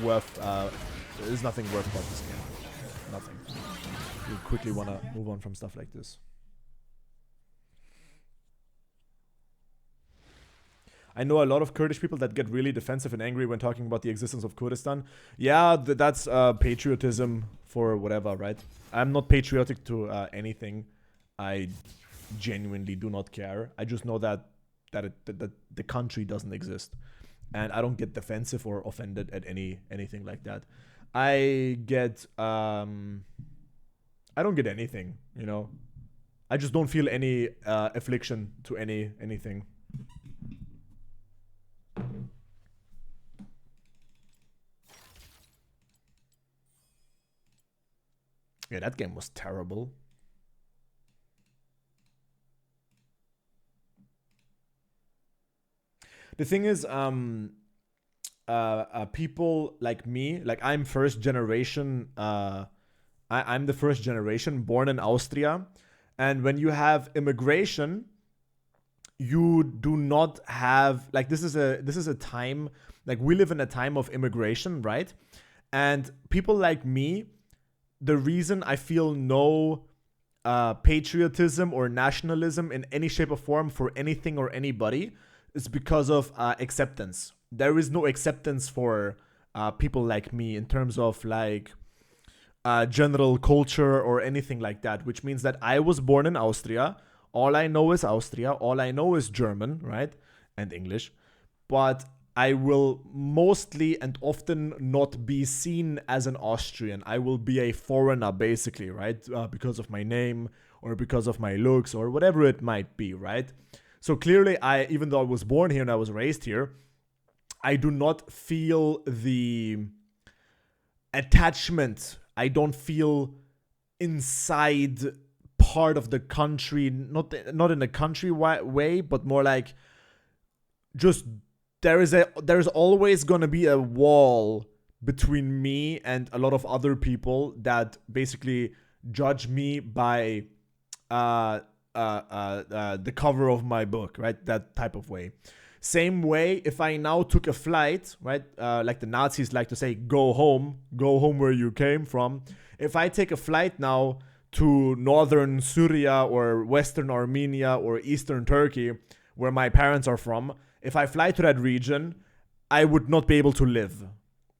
worth. There's nothing worth about this game. Nothing. You quickly wanna move on from stuff like this. I know a lot of Kurdish people that get really defensive and angry when talking about the existence of Kurdistan. Yeah, that's patriotism for whatever, right? I'm not patriotic to anything. I genuinely do not care. I just know that the country doesn't exist, and I don't get defensive or offended at anything like that. I don't get anything, you know. I just don't feel any affliction to anything. Yeah, that game was terrible. The thing is, people like me, like I'm first generation. I'm the first generation born in Austria, and when you have immigration, you do not have like this is a time, like we live in a time of immigration, right? And people like me, the reason I feel no patriotism or nationalism in any shape or form for anything or anybody is because of acceptance. There is no acceptance for people like me in terms of like general culture or anything like that, which means that I was born in Austria. All I know is Austria. All I know is German, right? And English. But I will mostly and often not be seen as an Austrian. I will be a foreigner, basically, right? Because of my name or because of my looks or whatever it might be, right? So clearly, even though I was born here and I was raised here, I do not feel the attachment. I don't feel inside part of the country, not in a country way, but more like just there's always gonna be a wall between me and a lot of other people that basically judge me by the cover of my book, right? That type of way. Same way, if I now took a flight, right? Like the Nazis like to say, go home where you came from. If I take a flight now to northern Syria or western Armenia or eastern Turkey, where my parents are from, if I fly to that region, I would not be able to live.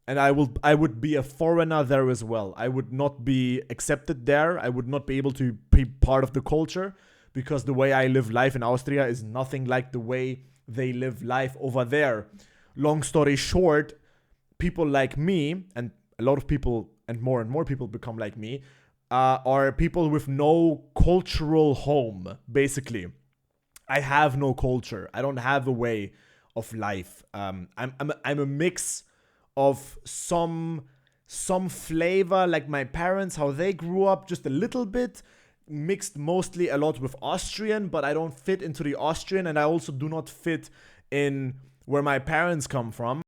And I would be a foreigner there as well. I would not be accepted there. I would not be able to be part of the culture because the way I live life in Austria is nothing like the way they live life over there. Long story short, people like me, and a lot of people and more people become like me, are people with no cultural home, basically. I have no culture. I don't have a way of life. I'm a mix of some flavor, like my parents, how they grew up, just a little bit, mixed mostly a lot with Austrian, but I don't fit into the Austrian, and I also do not fit in where my parents come from.